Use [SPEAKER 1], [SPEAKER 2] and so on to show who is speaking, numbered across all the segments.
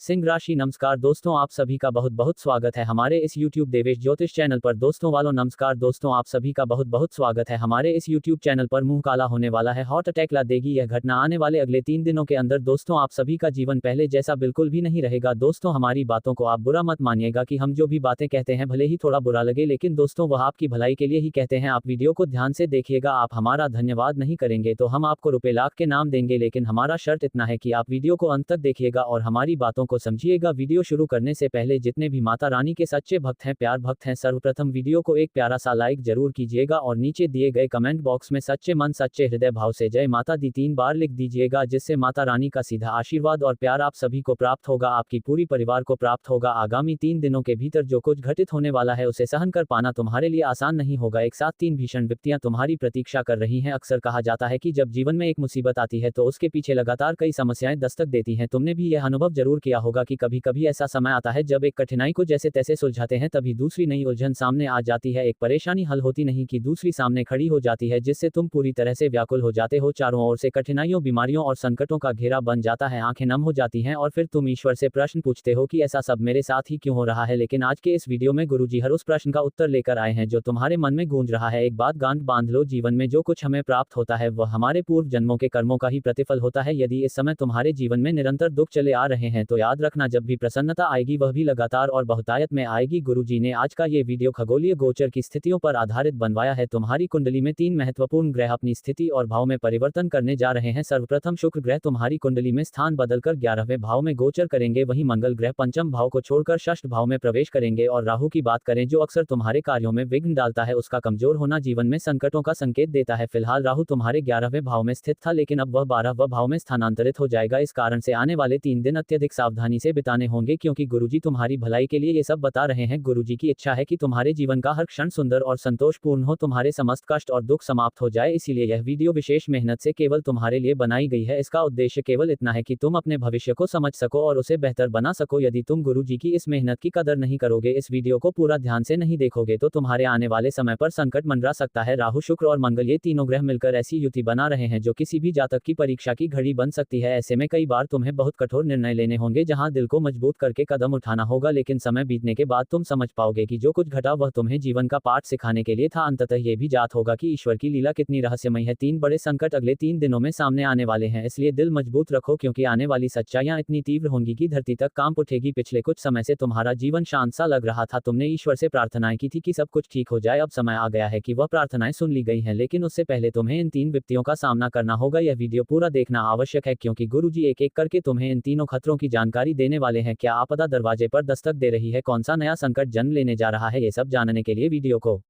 [SPEAKER 1] सिंह राशि। नमस्कार दोस्तों, आप सभी का बहुत बहुत स्वागत है हमारे इस YouTube देवेश ज्योतिष चैनल पर। दोस्तों वालों नमस्कार दोस्तों, आप सभी का बहुत बहुत स्वागत है हमारे इस YouTube चैनल पर। मुंह काला होने वाला है, हार्ट अटैक ला देगी यह घटना आने वाले अगले 3 दिनों के अंदर। दोस्तों आप सभी का जीवन पहले जैसा बिल्कुल भी नहीं रहेगा। दोस्तों हमारी बातों को आप बुरा मत मानिएगा कि हम जो भी बातें कहते हैं भले ही थोड़ा बुरा लगे, लेकिन दोस्तों वह आपकी भलाई के लिए ही कहते हैं। आप वीडियो को ध्यान से देखिएगा। आप हमारा धन्यवाद नहीं करेंगे तो हम आपको रुपए लाख के नाम देंगे, लेकिन हमारा शर्त इतना है कि आप वीडियो को अंत तक देखिएगा और हमारी बातों को समझिएगा। वीडियो शुरू करने से पहले जितने भी माता रानी के सच्चे भक्त हैं, प्यार भक्त हैं, सर्वप्रथम वीडियो को एक प्यारा सा लाइक जरूर कीजिएगा और नीचे दिए गए कमेंट बॉक्स में सच्चे मन सच्चे हृदय भाव से जय माता दी 3 बार लिख दीजिएगा, जिससे माता रानी का सीधा आशीर्वाद और प्यार आप सभी को प्राप्त होगा, आपकी पूरी परिवार को प्राप्त होगा। आगामी 3 दिनों के भीतर जो कुछ घटित होने वाला है उसे सहन कर पाना तुम्हारे लिए आसान नहीं होगा। एक साथ 3 भीषण विपत्तियां तुम्हारी प्रतीक्षा कर रही हैं। अक्सर कहा जाता है कि जब जीवन में एक मुसीबत आती है तो उसके पीछे लगातार कई समस्याएं दस्तक देती हैं। तुमने भी यह अनुभव जरूर किया होगा कि कभी कभी ऐसा समय आता है जब एक कठिनाई को जैसे तैसे सुलझाते हैं तभी दूसरी नई उलझन सामने आ जाती है। एक परेशानी हल होती नहीं कि दूसरी सामने खड़ी हो जाती है, जिससे तुम पूरी तरह से व्याकुल हो जाते हो। चारों ओर से कठिनाइयों, बीमारियों और संकटों का घेरा बन जाता है, आंखें नम हो जाती हैं और फिर तुम ईश्वर से प्रश्न पूछते हो कि ऐसा सब मेरे साथ ही क्यों हो रहा है। लेकिन आज के इस वीडियो में गुरुजी हर उस प्रश्न का उत्तर लेकर आए हैं जो तुम्हारे मन में गूंज रहा है। एक बात गांठ बांध लो, जीवन में जो कुछ हमें प्राप्त होता है वह हमारे पूर्व जन्मों के कर्मों का ही प्रतिफल होता है। यदि इस समय तुम्हारे जीवन में निरंतर दुख चले आ रहे हैं तो याद रखना, जब भी प्रसन्नता आएगी वह भी लगातार और बहुतायत में आएगी। गुरुजी ने आज का ये वीडियो खगोलीय गोचर की स्थितियों पर आधारित बनवाया है। तुम्हारी कुंडली में 3 महत्वपूर्ण ग्रह अपनी स्थिति और भाव में परिवर्तन करने जा रहे हैं। सर्वप्रथम शुक्र ग्रह तुम्हारी कुंडली में स्थान बदलकर 11वें भाव में गोचर करेंगे। वहीं मंगल ग्रह पंचम भाव को छोड़कर षष्ठ भाव में प्रवेश करेंगे। और राहु की बात करें जो अक्सर तुम्हारे कार्यों में विघ्न डालता है, उसका कमजोर होना जीवन में संकटों का संकेत देता है। फिलहाल राहु तुम्हारे 11वें भाव में स्थित था, लेकिन अब वह 12वें भाव में स्थानांतरित हो जाएगा। इस कारण से आने वाले 3 दिन अत्यधिक सावधानी से बिताने होंगे, क्योंकि गुरुजी तुम्हारी भलाई के लिए ये सब बता रहे हैं। गुरुजी की इच्छा है कि तुम्हारे जीवन का हर क्षण सुंदर और संतोषपूर्ण हो, तुम्हारे समस्त कष्ट और दुख समाप्त हो जाए। इसीलिए यह वीडियो विशेष मेहनत से केवल तुम्हारे लिए बनाई गई है। इसका उद्देश्य केवल इतना है कि तुम अपने भविष्य को समझ सको और उसे बेहतर बना सको। यदि तुम गुरुजी की इस मेहनत की कदर नहीं करोगे, इस वीडियो को पूरा ध्यान से नहीं देखोगे, तो तुम्हारे आने वाले समय पर संकट मंडरा सकता है। राहु, शुक्र और मंगल ये तीनों ग्रह मिलकर ऐसी युति बना रहे हैं जो किसी भी जातक की परीक्षा की घड़ी बन सकती है। ऐसे में कई बार तुम्हें बहुत कठोर निर्णय लेने होंगे, जहां दिल को मजबूत करके कदम उठाना होगा। लेकिन समय बीतने के बाद तुम समझ पाओगे कि जो कुछ घटा वह तुम्हें जीवन का पाठ सिखाने के लिए था। अंततः ये भी जात होगा कि ईश्वर की लीला कितनी रहस्यमय है। 3 बड़े संकट अगले 3 दिनों में सामने आने वाले हैं, इसलिए दिल मजबूत रखो, क्योंकि आने वाली सच्चाइयां इतनी तीव्र होंगी कि धरती तक कांप उठेगी। पिछले कुछ समय से तुम्हारा जीवन शांत सा लग रहा था। तुमने ईश्वर से प्रार्थनाएं की थी कि सब कुछ ठीक हो जाए। अब समय आ गया है कि वह प्रार्थनाएं सुन ली गई हैं, लेकिन उससे पहले तुम्हें इन 3 विपत्तियों का सामना करना होगा। यह वीडियो पूरा देखना आवश्यक है, क्योंकि गुरुजी एक एक करके तुम्हें इन तीनों खतरों की जानकारी देने वाले हैं। क्या आपदा दरवाजे पर दस्तक दे रही है? कौन सा नया संकट जन्म लेने जा रहा है? ये सब जानने के लिए वीडियो को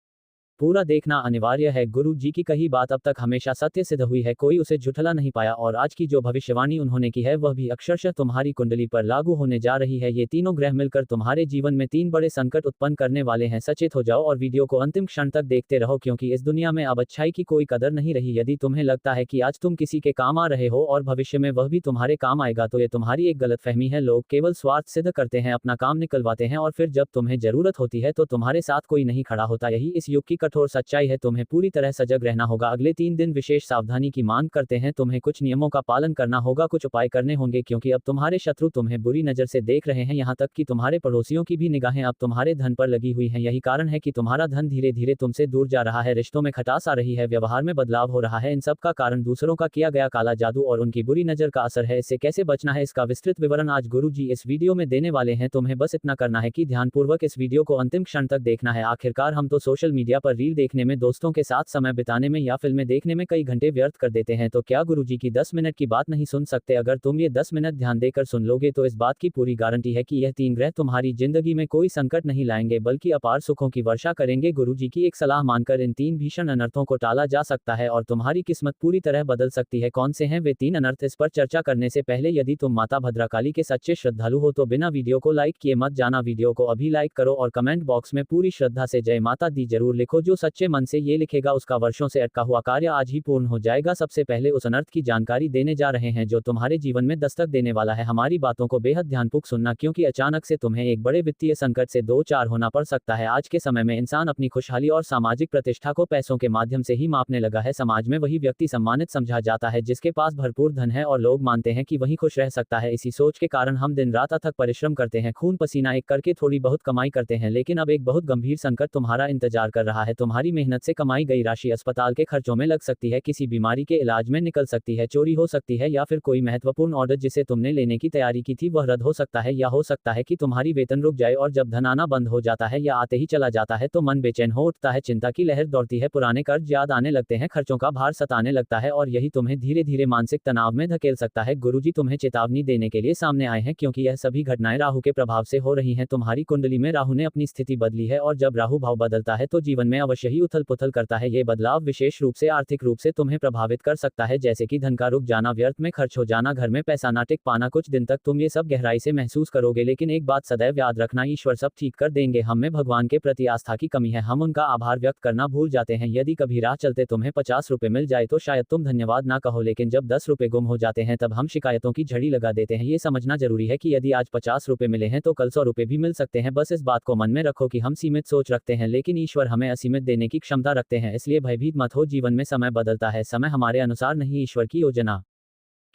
[SPEAKER 1] पूरा देखना अनिवार्य है। गुरु जी की कही बात अब तक हमेशा सत्य सिद्ध हुई है, कोई उसे झुठला नहीं पाया, और आज की जो भविष्यवाणी उन्होंने की है वह भी अक्षरशः तुम्हारी कुंडली पर लागू होने जा रही है। ये तीनों ग्रह मिलकर तुम्हारे जीवन में 3 बड़े संकट उत्पन्न करने वाले हैं। सचेत हो जाओ और वीडियो को अंतिम क्षण तक देखते रहो, क्योंकि इस दुनिया में अब अच्छाई की कोई कदर नहीं रही। यदि तुम्हें लगता है कि आज तुम किसी के काम आ रहे हो और भविष्य में वह भी तुम्हारे काम आएगा, तो ये तुम्हारी एक गलतफहमी है। लोग केवल स्वार्थ सिद्ध करते हैं, अपना काम निकलवाते हैं, और फिर जब तुम्हें जरूरत होती है तो तुम्हारे साथ कोई नहीं खड़ा होता। यही इस युग की कठोर सच्चाई है। तुम्हें पूरी तरह सजग रहना होगा। अगले 3 दिन विशेष सावधानी की मांग करते हैं। तुम्हें कुछ नियमों का पालन करना होगा, कुछ उपाय करने होंगे, क्योंकि अब तुम्हारे शत्रु तुम्हें बुरी नजर से देख रहे हैं। यहाँ तक कि तुम्हारे पड़ोसियों की भी निगाहें अब तुम्हारे धन पर लगी हुई हैं। यही कारण है कि तुम्हारा धन धीरे धीरे तुमसे दूर जा रहा है, रिश्तों में खटास आ रही है, व्यवहार में बदलाव हो रहा है। इन सब का कारण दूसरों का किया गया काला जादू और उनकी बुरी नजर का असर है। इससे कैसे बचना है, इसका विस्तृत विवरण आज गुरुजी इस वीडियो में देने वाले हैं। तुम्हें बस इतना करना है कि ध्यानपूर्वक इस वीडियो को अंतिम क्षण तक देखना है। आखिरकार हम तो सोशल मीडिया पर रील देखने में, दोस्तों के साथ समय बिताने में या फिल्में देखने में कई घंटे व्यर्थ कर देते हैं, तो क्या गुरुजी की 10 मिनट की बात नहीं सुन सकते? अगर तुम ये 10 मिनट ध्यान देकर सुन लोगे तो इस बात की पूरी गारंटी है कि यह 3 ग्रह तुम्हारी जिंदगी में कोई संकट नहीं लाएंगे, बल्कि अपार सुखों की वर्षा करेंगे। गुरुजी की एक सलाह मानकर इन 3 भीषण अनर्थों को टाला जा सकता है और तुम्हारी किस्मत पूरी तरह बदल सकती है। कौन से हैं वे 3 अनर्थ? इस पर चर्चा करने से पहले यदि तुम माता भद्रकाली के सच्चे श्रद्धालु हो तो बिना वीडियो को लाइक किए मत जाना। वीडियो को अभी लाइक करो और कमेंट बॉक्स में पूरी श्रद्धा से जय माता दी जरूर लिखो। जो सच्चे मन से ये लिखेगा उसका वर्षों से अटका हुआ कार्य आज ही पूर्ण हो जाएगा। सबसे पहले उस अनर्थ की जानकारी देने जा रहे हैं जो तुम्हारे जीवन में दस्तक देने वाला है। हमारी बातों को बेहद ध्यानपूर्वक सुनना, क्योंकि अचानक से तुम्हें एक बड़े वित्तीय संकट से दो चार होना पड़ सकता है। आज के समय में इंसान अपनी खुशहाली और सामाजिक प्रतिष्ठा को पैसों के माध्यम से ही मापने लगा है। समाज में वही व्यक्ति सम्मानित समझा जाता है जिसके पास भरपूर धन है, और लोग मानते हैं कि वही खुश रह सकता है। इसी सोच के कारण हम दिन रात अथक परिश्रम करते हैं, खून पसीना एक करके थोड़ी बहुत कमाई करते हैं। लेकिन अब एक बहुत गंभीर संकट तुम्हारा इंतजार कर रहा है। तुम्हारी मेहनत से कमाई गई राशि अस्पताल के खर्चों में लग सकती है, किसी बीमारी के इलाज में निकल सकती है, चोरी हो सकती है, या फिर कोई महत्वपूर्ण ऑर्डर जिसे तुमने लेने की तैयारी की थी वह रद्द हो सकता है। या हो सकता है कि तुम्हारी वेतन रुक जाए, और जब धन आना बंद हो जाता है या आते ही चला जाता है तो मन बेचैन हो उठता है, चिंता की लहर दौड़ती है, पुराने कर्ज याद आने लगते हैं, खर्चों का भार सताने लगता है, और यही तुम्हें धीरे धीरे मानसिक तनाव में धकेल सकता है। गुरुजी तुम्हें चेतावनी देने के लिए सामने आए हैं, क्योंकि यह सभी घटनाएं राहु के प्रभाव से हो रही हैं। तुम्हारी कुंडली में राहु ने अपनी स्थिति बदली है, और जब राहु भाव बदलता है तो जीवन में अवश्य ही उथल पुथल करता है। ये बदलाव विशेष रूप से आर्थिक रूप से तुम्हें प्रभावित कर सकता है, जैसे कि धन का रुक जाना, व्यर्थ में खर्च हो जाना, घर में पैसा ना टिक पाना। कुछ दिन तक तुम ये सब गहराई से महसूस करोगे, लेकिन एक बात सदैव याद रखना, ईश्वर सब ठीक कर देंगे। हम में भगवान के प्रति आस्था की कमी है, हम उनका आभार व्यक्त करना भूल जाते हैं। यदि कभी राह चलते तुम्हें 50 रुपए मिल जाए तो शायद तुम धन्यवाद ना कहो, लेकिन जब 10 रुपए गुम हो जाते हैं तब हम शिकायतों की झड़ी लगा देते हैं। ये समझना जरूरी है कि यदि आज 50 रुपए मिले हैं तो कल 100 रुपए भी मिल सकते हैं। बस इस बात को मन में रखो कि हम सीमित सोच रखते हैं, लेकिन ईश्वर हमें असीमित देने की क्षमता रखते हैं। इसलिए भयभीत मत हो, जीवन में समय बदलता है, समय हमारे अनुसार नहीं ईश्वर की योजना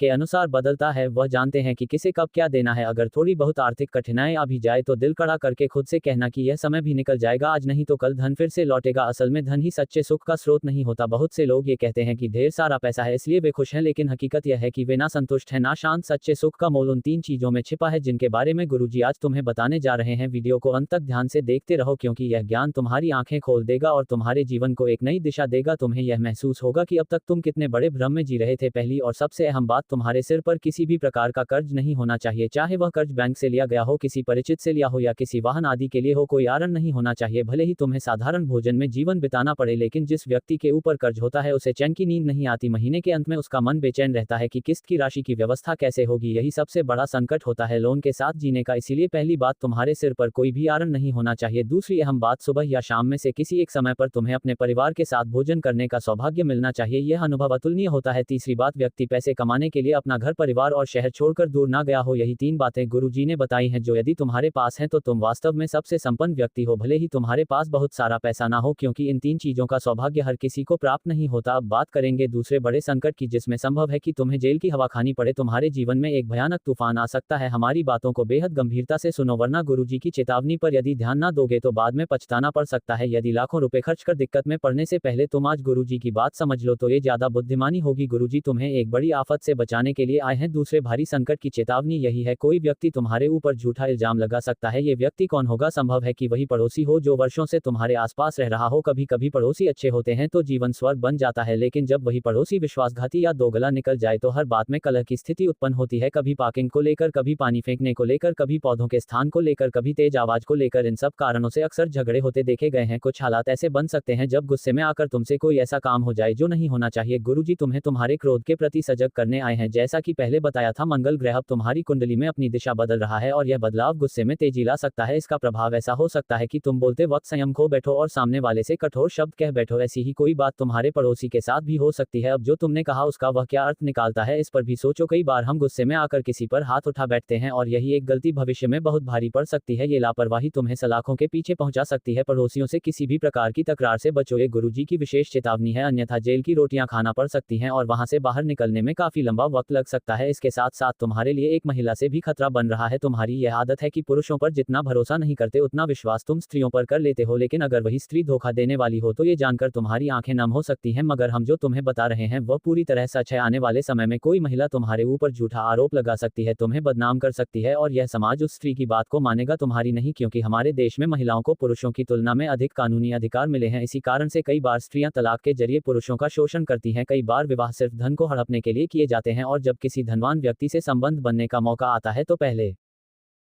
[SPEAKER 1] के अनुसार बदलता है। वह जानते हैं कि किसे कब क्या देना है। अगर थोड़ी बहुत आर्थिक कठिनाई आ भी जाए तो दिल कड़ा करके खुद से कहना कि यह समय भी निकल जाएगा, आज नहीं तो कल धन फिर से लौटेगा। असल में धन ही सच्चे सुख का स्रोत नहीं होता। बहुत से लोग ये कहते हैं कि ढेर सारा पैसा है इसलिए वे खुश हैं, लेकिन हकीकत यह है कि वे ना संतुष्ट हैं ना शांत। सच्चे सुख का मोल उन 3 चीजों में छिपा है जिनके बारे में गुरुजी आज तुम्हें बताने जा रहे हैं। वीडियो को अंत तक ध्यान से देखते रहो, क्योंकि यह ज्ञान तुम्हारी आंखें खोल देगा और तुम्हारे जीवन को एक नई दिशा देगा। तुम्हें यह महसूस होगा कि अब तक तुम कितने बड़े भ्रम में जी रहे थे। पहली और सबसे अहम बात, तुम्हारे सिर पर किसी भी प्रकार का कर्ज नहीं होना चाहिए, चाहे वह कर्ज बैंक से लिया गया हो, किसी परिचित से लिया हो, या किसी वाहन आदि के लिए हो। कोई आरण नहीं होना चाहिए। भले ही तुम्हें साधारण भोजन में जीवन बिताना पड़े, लेकिन जिस व्यक्ति के ऊपर कर्ज होता है उसे चैन की नींद नहीं आती। महीने के अंत में उसका मन बेचैन रहता है कि किस्त की राशि की व्यवस्था कैसे होगी। यही सबसे बड़ा संकट होता है लोन के साथ जीने का। इसीलिए पहली बात, तुम्हारे सिर पर कोई भी आरण नहीं होना चाहिए। दूसरी अहम बात, सुबह या शाम में से किसी एक समय पर तुम्हें अपने परिवार के साथ भोजन करने का सौभाग्य मिलना चाहिए। यह अनुभव अतुलनीय होता है। तीसरी बात, व्यक्ति पैसे कमाने के लिए अपना घर परिवार और शहर छोड़कर दूर ना गया हो। यही 3 बातें गुरुजी ने बताई हैं, जो यदि तुम्हारे पास हैं तो तुम वास्तव में सबसे संपन्न व्यक्ति हो, भले ही तुम्हारे पास बहुत सारा पैसा ना हो, क्योंकि इन 3 चीजों का सौभाग्य हर किसी को प्राप्त नहीं होता। अब बात करेंगे दूसरे बड़े संकट की, जिसमें संभव है कि तुम्हें जेल की हवा खानी पड़े। तुम्हारे जीवन में एक भयानक तूफान आ सकता है। हमारी बातों को बेहद गंभीरता से सुनो, वरना गुरुजी की चेतावनी पर यदि ध्यान ना दोगे तो बाद में पछताना पड़ सकता है। यदि लाखों रुपए खर्च कर दिक्कत में पड़ने से पहले तुम आज गुरुजी की बात समझ लो तो ये ज्यादा बुद्धिमानी होगी। गुरुजी तुम्हें एक बड़ी आफत से बचाने के लिए आए हैं। दूसरे भारी संकट की चेतावनी यही है, कोई व्यक्ति तुम्हारे ऊपर झूठा इल्जाम लगा सकता है। ये व्यक्ति कौन होगा? संभव है कि वही पड़ोसी हो जो वर्षों से तुम्हारे आसपास रह रहा हो। कभी कभी पड़ोसी अच्छे होते हैं तो जीवन स्वर्ग बन जाता है, लेकिन जब वही पड़ोसी विश्वासघाती या दोगला निकल जाए तो हर बात में कलह की स्थिति उत्पन्न होती है। कभी पार्किंग को लेकर, कभी पानी फेंकने को लेकर, कभी पौधों के स्थान को लेकर, कभी तेज आवाज को लेकर। इन सब कारणों से अक्सर झगड़े होते देखे गए हैं। कुछ हालात ऐसे बन सकते हैं जब गुस्से में आकर तुमसे कोई ऐसा काम हो जाए जो नहीं होना चाहिए। गुरुजी तुम्हें तुम्हारे क्रोध के प्रति सजग करने आए हैं। जैसा कि पहले बताया था, मंगल ग्रह अब तुम्हारी कुंडली में अपनी दिशा बदल रहा है, और यह बदलाव गुस्से में तेजी ला सकता है। इसका प्रभाव ऐसा हो सकता है कि तुम बोलते वक्त संयम खो बैठो और सामने वाले से कठोर शब्द कह बैठो। ऐसी ही कोई बात तुम्हारे पड़ोसी के साथ भी हो सकती है। अब जो तुमने कहा उसका वह क्या अर्थ निकालता है, इस पर भी सोचो। कई बार हम गुस्से में आकर किसी पर हाथ उठा बैठते हैं, और यही एक गलती भविष्य में बहुत भारी पड़ सकती है। ये लापरवाही तुम्हें सलाखों के पीछे पहुंचा सकती है। पड़ोसियों से किसी भी प्रकार की तकरार से बचो, ये गुरुजी की विशेष चेतावनी है, अन्यथा जेल की रोटियां खाना पड़ सकती हैं और वहां से बाहर निकलने में काफी लंबा वक्त लग सकता है। इसके साथ साथ तुम्हारे लिए एक महिला से भी खतरा बन रहा है। तुम्हारी यह आदत है कि पुरुषों पर जितना भरोसा नहीं करते उतना विश्वास तुम स्त्रियों पर कर लेते हो, लेकिन अगर वही स्त्री धोखा देने वाली हो तो ये जानकर तुम्हारी आंखें नम हो सकती हैं। मगर हम जो तुम्हें बता रहे हैं वह पूरी तरह सच है। आने वाले समय में कोई महिला तुम्हारे ऊपर झूठा आरोप लगा सकती है, तुम्हें बदनाम कर सकती है, और यह समाज उस स्त्री की बात को मानेगा, तुम्हारी नहीं, क्योंकि हमारे देश में महिलाओं को पुरुषों की तुलना में अधिक कानूनी अधिकार मिले हैं। इसी कारण से कई बार स्त्रियां तलाक के जरिए पुरुषों का शोषण करती हैं। कई बार विवाह सिर्फ धन को हड़पने के लिए किए जाते हैं, और जब किसी धनवान व्यक्ति से संबंध बनने का मौका आता है तो पहले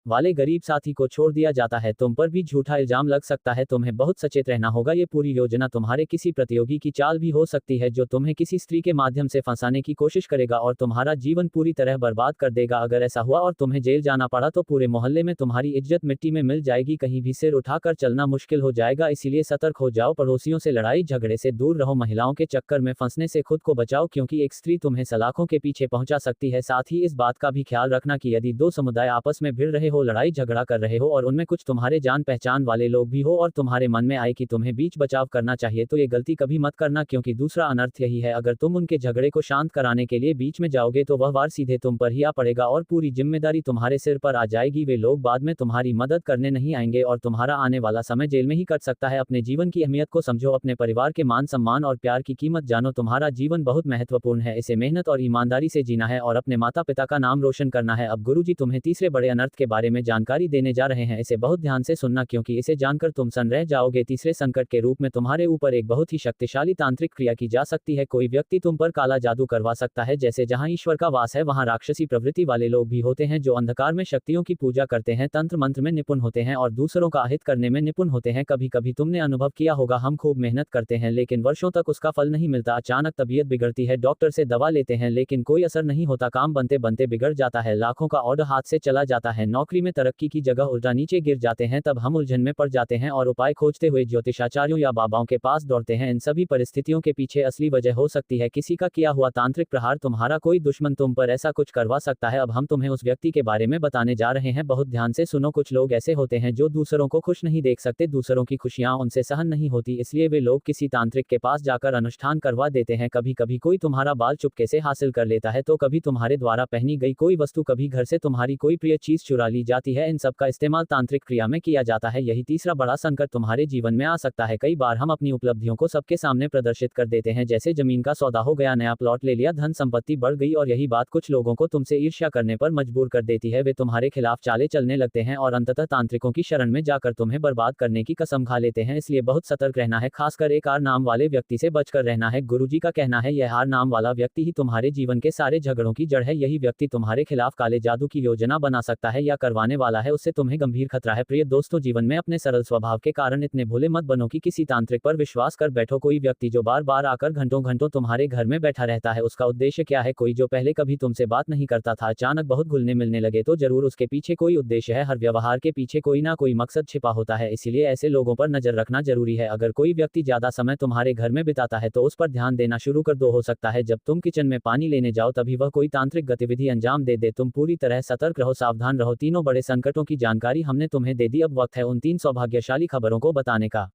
[SPEAKER 1] वाले गरीब साथी को छोड़ दिया जाता है, तुम पर भी झूठा इल्जाम लग सकता है, तुम्हें बहुत सचेत रहना होगा। ये पूरी योजना तुम्हारे किसी प्रतियोगी की चाल भी हो सकती है जो तुम्हें किसी स्त्री के माध्यम से फंसाने की कोशिश करेगा और तुम्हारा जीवन पूरी तरह बर्बाद कर देगा। अगर ऐसा हुआ और तुम्हें जेल जाना पड़ा तो पूरे मोहल्ले में तुम्हारी इज्जत मिट्टी में मिल जाएगी, कहीं भी सिर उठाकर चलना मुश्किल हो जाएगा। इसीलिए सतर्क हो जाओ, पड़ोसियों से लड़ाई झगड़े से दूर रहो, महिलाओं के चक्कर में फंसने से खुद को बचाओ क्योंकि एक स्त्री तुम्हें सलाखों के पीछे पहुंचा सकती है। साथ ही इस बात का भी ख्याल रखना कि यदि दो समुदाय आपस में भिड़ रहे हो, लड़ाई झगड़ा कर रहे हो और उनमें कुछ तुम्हारे जान पहचान वाले लोग भी हो और तुम्हारे मन में आए कि तुम्हें बीच बचाव करना चाहिए, तो ये गलती कभी मत करना क्योंकि दूसरा अनर्थ यही है, अगर तुम उनके झगड़े को शांत कराने के लिए बीच में जाओगे तो वह वार सीधे तुम पर ही आ पड़ेगा और पूरी जिम्मेदारी तुम्हारे सिर पर आ जाएगी। वे लोग बाद में तुम्हारी मदद करने नहीं आएंगे और तुम्हारा आने वाला समय जेल में ही कट सकता है। अपने जीवन की अहमियत को समझो, अपने परिवार के मान सम्मान और प्यार की कीमत जानो। तुम्हारा जीवन बहुत महत्वपूर्ण है, इसे मेहनत और ईमानदारी से जीना है और अपने माता पिता का नाम रोशन करना है। अब गुरुजी तुम्हें तीसरे बड़े अनर्थ के बारे में जानकारी देने जा रहे हैं, इसे बहुत ध्यान से सुनना क्योंकि इसे जानकर तुम सन्न रह जाओगे। तीसरे संकट के रूप में तुम्हारे ऊपर एक बहुत ही शक्तिशाली तांत्रिक क्रिया की जा सकती है। कोई व्यक्ति तुम पर काला जादू करवा सकता है, जैसे जहां ईश्वर का वास है वहां राक्षसी प्रवृत्ति वाले लोग भी होते हैं जो अंधकार में शक्तियों की पूजा करते हैं, तंत्र मंत्र में निपुण होते हैं और दूसरों का अहित करने में निपुण होते हैं। कभी कभी तुमने अनुभव किया होगा, हम खूब मेहनत करते हैं लेकिन वर्षों तक उसका फल नहीं मिलता, अचानक तबीयत बिगड़ती है, डॉक्टर से दवा लेते हैं लेकिन कोई असर नहीं होता, काम बनते बनते बिगड़ जाता है, लाखों का ऑर्डर हाथ से चला जाता है, नौकरी में तरक्की की जगह उल्टा नीचे गिर जाते हैं। तब हम उलझन में पड़ जाते हैं और उपाय खोजते हुए ज्योतिषाचार्यों या बाबाओं के पास दौड़ते हैं। इन सभी परिस्थितियों के पीछे असली वजह हो सकती है किसी का किया हुआ तांत्रिक प्रहार, तुम्हारा कोई दुश्मन तुम पर ऐसा कुछ करवा सकता है। अब हम तुम्हें उस व्यक्ति के बारे में बताने जा रहे हैं, बहुत ध्यान से सुनो। कुछ लोग ऐसे होते हैं जो दूसरों को खुश नहीं देख सकते, दूसरों की खुशियां उनसे सहन नहीं होती, इसलिए वे लोग किसी तांत्रिक के पास जाकर अनुष्ठान करवा देते हैं। कभी कभी कोई तुम्हारा बाल चुपके से हासिल कर लेता है, तो कभी तुम्हारे द्वारा पहनी गई कोई वस्तु, कभी घर से तुम्हारी कोई प्रिय चीज चुरा ली जाती है। इन सब का इस्तेमाल तांत्रिक क्रिया में किया जाता है। यही तीसरा बड़ा संकट तुम्हारे जीवन में आ सकता है। कई बार हम अपनी उपलब्धियों को सबके सामने प्रदर्शित कर देते हैं, जैसे जमीन का सौदा हो गया, नया प्लॉट ले लिया, धन संपत्ति बढ़ गई, और यही बात कुछ लोगों को तुमसे ईर्ष्या करने पर मजबूर कर देती है। वे तुम्हारे खिलाफ चाले चलने लगते हैं और अंततः तांत्रिकों की शरण में जाकर तुम्हें बर्बाद करने की कसम खा लेते हैं। इसलिए बहुत सतर्क रहना है, खासकर एक आर नाम वाले व्यक्ति से बचकर रहना है। गुरुजी का कहना है यह आर नाम वाला व्यक्ति ही तुम्हारे जीवन के सारे झगड़ों की जड़ है। यही व्यक्ति तुम्हारे खिलाफ काले जादू की योजना बना सकता है या करवाने वाला है, उससे तुम्हें गंभीर खतरा है। प्रिय दोस्तों, जीवन में अपने सरल स्वभाव के कारण इतने भोले मत बनो कि किसी तांत्रिक पर विश्वास कर बैठो। कोई व्यक्ति जो बार बार आकर घंटों घंटों तुम्हारे घर में बैठा रहता है, उसका उद्देश्य क्या है? कोई जो पहले कभी तुमसे बात नहीं करता था, अचानक बहुत घुलने मिलने लगे, तो जरूर उसके पीछे कोई उद्देश्य है। हर व्यवहार के पीछे कोई ना कोई मकसद छिपा होता है, इसीलिए ऐसे लोगों पर नजर रखना जरूरी है। अगर कोई व्यक्ति ज्यादा समय तुम्हारे घर में बिताता है तो उस पर ध्यान देना शुरू कर दो। हो सकता है जब तुम किचन में पानी लेने जाओ तभी वह कोई तांत्रिक गतिविधि अंजाम दे दे। तुम पूरी तरह सतर्क रहो, सावधान रहो। तीनों बड़े संकटों की जानकारी हमने तुम्हें दे दी, अब वक्त है उन 3 सौभाग्यशाली खबरों को बताने का,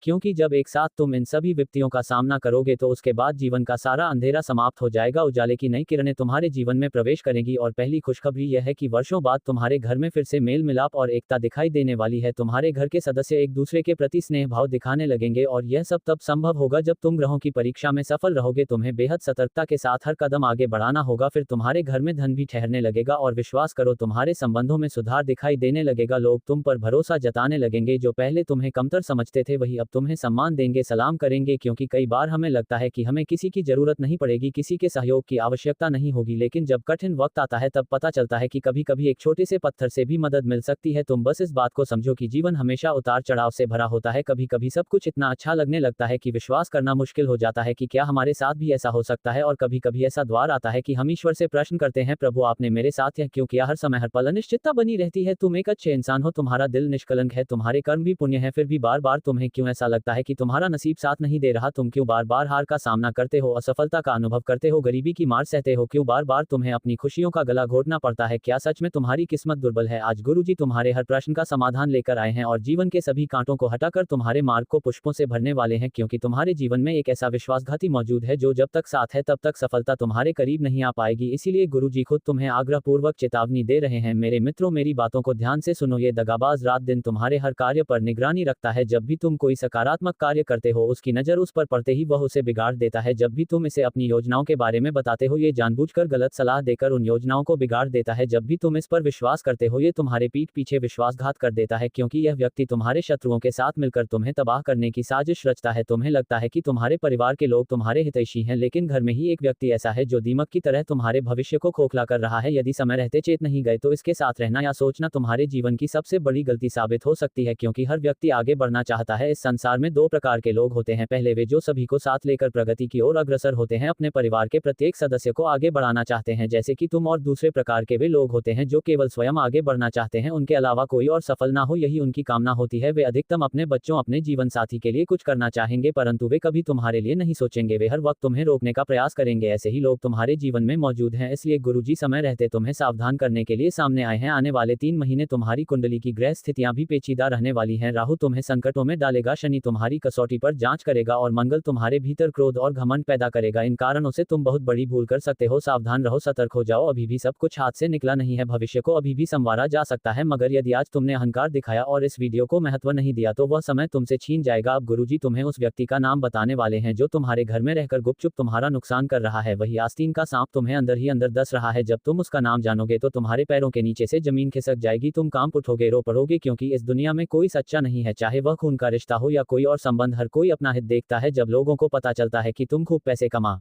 [SPEAKER 1] क्योंकि जब एक साथ तुम इन सभी विपत्तियों का सामना करोगे तो उसके बाद जीवन का सारा अंधेरा समाप्त हो जाएगा, उजाले की नई किरणें तुम्हारे जीवन में प्रवेश करेंगी। और पहली खुशखबरी यह है कि वर्षों बाद तुम्हारे घर में फिर से मेल मिलाप और एकता दिखाई देने वाली है। तुम्हारे घर के सदस्य एक दूसरे के प्रति स्नेह भाव दिखाने लगेंगे और यह सब तब संभव होगा जब तुम ग्रहों की परीक्षा में सफल रहोगे। तुम्हें बेहद सतर्कता के साथ हर कदम आगे बढ़ाना होगा, फिर तुम्हारे घर में धन भी ठहरने लगेगा और विश्वास करो तुम्हारे संबंधों में सुधार दिखाई देने लगेगा। लोग तुम पर भरोसा जताने लगेंगे, जो पहले तुम्हें कमतर समझते थे वही अब तुम्हें सम्मान देंगे, सलाम करेंगे। क्योंकि कई बार हमें लगता है कि हमें किसी की जरूरत नहीं पड़ेगी, किसी के सहयोग की आवश्यकता नहीं होगी, लेकिन जब कठिन वक्त आता है तब पता चलता है कि कभी कभी एक छोटे से पत्थर से भी मदद मिल सकती है। तुम बस इस बात को समझो कि जीवन हमेशा उतार चढ़ाव से भरा होता है। कभी कभी सब कुछ इतना अच्छा लगने लगता है कि विश्वास करना मुश्किल हो जाता है कि क्या हमारे साथ भी ऐसा हो सकता है। और कभी कभी ऐसा द्वार आता है कि हम ईश्वर से प्रश्न करते हैं, प्रभु आपने मेरे साथ यह क्यों किया? हर समय हर पल अनिश्चितता बनी रहती है। तुम एक अच्छे इंसान हो, तुम्हारा दिल निष्कलंक है, तुम्हारे कर्म भी पुण्य है, फिर भी बार बार तुम्हें क्यों ऐसा लगता है कि तुम्हारा नसीब साथ नहीं दे रहा? तुम क्यों बार बार हार का सामना करते हो, असफलता का अनुभव करते हो, गरीबी की मार सहते हो? क्यों बार बार तुम्हें अपनी खुशियों का गला घोटना पड़ता है? क्या सच में तुम्हारी किस्मत दुर्बल है? आज गुरुजी तुम्हारे हर प्रश्न का समाधान लेकर आए हैं और जीवन के सभी कांटों को हटाकर तुम्हारे मार्ग को पुष्पों से भरने वाले हैं। क्योंकि तुम्हारे जीवन में एक ऐसा विश्वासघाती मौजूद है जो जब तक साथ है तब तक सफलता तुम्हारे करीब नहीं आ पाएगी। इसीलिए गुरुजी खुद तुम्हें आग्रहपूर्वक चेतावनी दे रहे हैं। मेरे मित्रों, मेरी बातों को ध्यान से सुनो। ये दगाबाज रात दिन तुम्हारे हर कार्य पर निगरानी रखता है। जब भी तुम कोई सकारात्मक कार्य करते हो उसकी नज़र उस पर पड़ते ही वह उसे बिगाड़ देता है। जब भी तुम इसे अपनी योजनाओं के बारे में बताते हो ये जानबूझकर गलत सलाह देकर उन योजनाओं को बिगाड़ देता है। जब भी तुम इस पर विश्वास करते हो ये तुम्हारे पीठ पीछे विश्वासघात कर देता है, क्योंकि यह व्यक्ति तुम्हारे शत्रुओं के साथ मिलकर तुम्हें तबाह करने की साजिश रचता है। तुम्हें लगता है कि तुम्हारे परिवार के लोग तुम्हारे हितैषी हैं, लेकिन घर में ही एक व्यक्ति ऐसा है जो दीमक की तरह तुम्हारे भविष्य को खोखला कर रहा है। यदि समय रहते चेत नहीं गए तो इसके साथ रहना या सोचना तुम्हारे जीवन की सबसे बड़ी गलती साबित हो सकती है, क्योंकि हर व्यक्ति आगे बढ़ना चाहता है। इस संसार में दो प्रकार के लोग होते हैं, पहले वे जो सभी को साथ लेकर प्रगति की ओर अग्रसर होते हैं, अपने परिवार के प्रत्येक सदस्य को आगे बढ़ाना चाहते हैं जैसे कि तुम, और दूसरे प्रकार के वे लोग होते हैं जो केवल स्वयं आगे बढ़ना चाहते हैं, उनके अलावा कोई और सफल ना हो यही उनकी कामना होती है। वे अधिकतम अपने बच्चों, अपने जीवन साथी के लिए कुछ करना चाहेंगे, परंतु वे कभी तुम्हारे लिए नहीं सोचेंगे। वे हर वक्त तुम्हें रोकने का प्रयास करेंगे। ऐसे ही लोग तुम्हारे जीवन में मौजूद हैं, इसलिए गुरुजी समय रहते तुम्हें सावधान करने के लिए सामने आए हैं। आने वाले 3 महीने तुम्हारी कुंडली की ग्रह स्थितियां भी पेचीदा रहने वाली हैं। राहु तुम्हें संकटों में डालेगा, शनि तुम्हारी कसौटी पर जांच करेगा और मंगल तुम्हारे भीतर क्रोध और घमंड पैदा करेगा। इन कारणों से तुम बहुत बड़ी भूल कर सकते हो। सावधान रहो, सतर्क हो जाओ। अभी भी सब कुछ हाथ से निकला नहीं है, भविष्य को अभी भी संवारा जा सकता है, मगर यदि आज तुमने अहंकार दिखाया और इस वीडियो को महत्व नहीं दिया तो वह समय तुमसे छीन जाएगा। अब गुरुजी तुम्हें उस व्यक्ति का नाम बताने वाले हैं जो तुम्हारे घर में रहकर गुपचुप तुम्हारा नुकसान कर रहा है। वही आस्तीन का सांप तुम्हें अंदर ही अंदर डस रहा है। जब तुम उसका नाम जानोगे तो तुम्हारे पैरों के नीचे से जमीन खिसक जाएगी, तुम कांप उठोगे, रो पड़ोगे, क्योंकि इस दुनिया में कोई सच्चा नहीं है, चाहे वह खून का रिश्ता हो या कोई और संबंध। हर कोई अपना हित देखता है। जब लोगों को पता चलता है कि तुम खूब पैसे कमा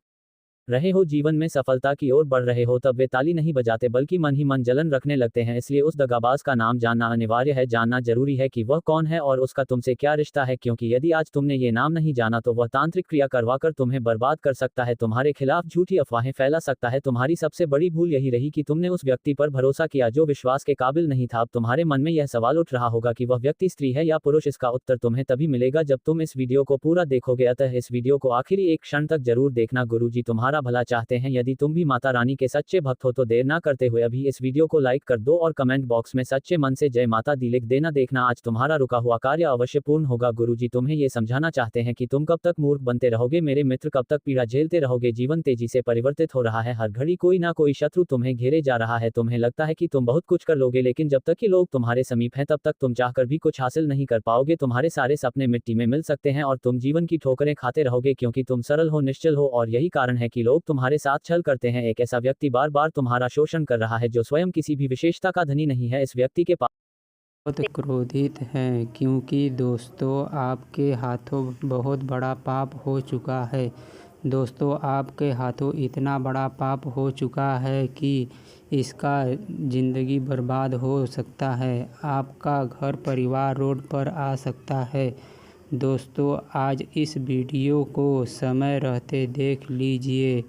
[SPEAKER 1] रहे हो, जीवन में सफलता की ओर बढ़ रहे हो, तब वे ताली नहीं बजाते बल्कि मन ही मन जलन रखने लगते हैं। इसलिए उस दगाबाज का नाम जानना अनिवार्य है। जानना जरूरी है कि वह कौन है और उसका तुमसे क्या रिश्ता है, क्योंकि यदि आज तुमने ये नाम नहीं जाना तो वह तांत्रिक क्रिया करवाकर तुम्हें बर्बाद कर सकता है, तुम्हारे खिलाफ झूठी अफवाहें फैला सकता है। तुम्हारी सबसे बड़ी भूल यही रही कि तुमने उस व्यक्ति पर भरोसा किया जो विश्वास के काबिल नहीं था। अब तुम्हारे मन में यह सवाल उठ रहा होगा कि वह व्यक्ति स्त्री है या पुरुष। इसका उत्तर तुम्हें तभी मिलेगा जब तुम इस वीडियो को पूरा देखोगे। अतः इस वीडियो को आखिरी एक क्षण तक जरूर देखना। गुरुजी तुम्हारा भला चाहते हैं। यदि तुम भी माता रानी के सच्चे भक्त हो तो देर ना करते हुए अभी इस वीडियो को लाइक कर दो और कमेंट बॉक्स में सच्चे मन से जय माता दी लिख देना। देखना आज तुम्हारा रुका हुआ कार्य अवश्य पूर्ण होगा। गुरुजी तुम्हें ये समझाना चाहते हैं कि तुम कब तक मूर्ख बनते रहोगे मेरे मित्र, कब तक पीड़ा झेलते रहोगे। जीवन तेजी से परिवर्तित हो रहा है, हर घड़ी कोई ना कोई शत्रु तुम्हें घेरे जा रहा है। तुम्हें लगता है कि तुम बहुत कुछ कर लोगे, लेकिन जब तक कि लोग तुम्हारे समीप हैं तब तक तुम चाहकर भी कुछ हासिल नहीं कर पाओगे। तुम्हारे सारे सपने मिट्टी में मिल सकते हैं और तुम जीवन की ठोकरें खाते रहोगे, क्योंकि तुम सरल हो, निश्चल हो, और यही कारण है कि लोग तुम्हारे साथ छल करते हैं। एक ऐसा व्यक्ति बार बार तुम्हारा शोषण कर रहा है जो स्वयं किसी भी विशेषता का धनी नहीं है। इस व्यक्ति के पास
[SPEAKER 2] बहुत क्रोधित हैं, क्योंकि दोस्तों आपके हाथों बहुत बड़ा पाप हो चुका है। दोस्तों आपके हाथों इतना बड़ा पाप हो चुका है कि इसका ज़िंदगी बर्बाद हो सकता है। आपका घर परिवार रोड पर आ सकता है। दोस्तों आज इस वीडियो को समय रहते देख लीजिए,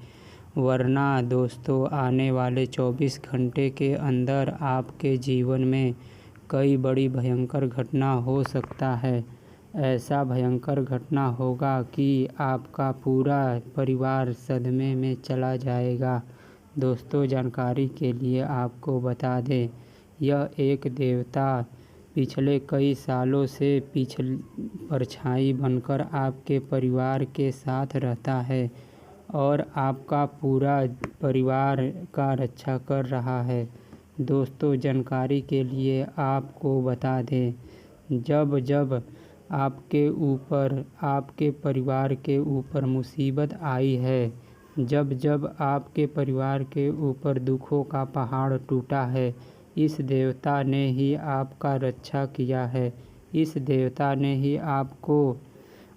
[SPEAKER 2] वरना दोस्तों आने वाले 24 घंटे के अंदर आपके जीवन में कई बड़ी भयंकर घटना हो सकता है। ऐसा भयंकर घटना होगा कि आपका पूरा परिवार सदमे में चला जाएगा। दोस्तों जानकारी के लिए आपको बता दें, यह एक देवता पिछले कई सालों से परछाई बनकर आपके परिवार के साथ रहता है और आपका पूरा परिवार का रक्षा कर रहा है। दोस्तों जानकारी के लिए आपको बता दें, जब जब आपके ऊपर, आपके परिवार के ऊपर मुसीबत आई है, जब जब आपके परिवार के ऊपर दुखों का पहाड़ टूटा है, इस देवता ने ही आपका रक्षा किया है। इस देवता ने ही आपको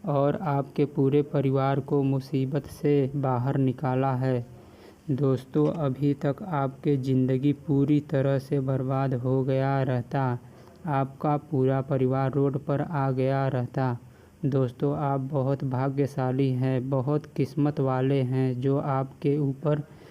[SPEAKER 2] और आपके पूरे परिवार को मुसीबत से बाहर निकाला है। दोस्तों अभी तक आपकी ज़िंदगी पूरी तरह से बर्बाद हो गया रहता, आपका पूरा परिवार रोड पर आ गया रहता। दोस्तों आप बहुत भाग्यशाली हैं, बहुत किस्मत वाले हैं जो आपके ऊपर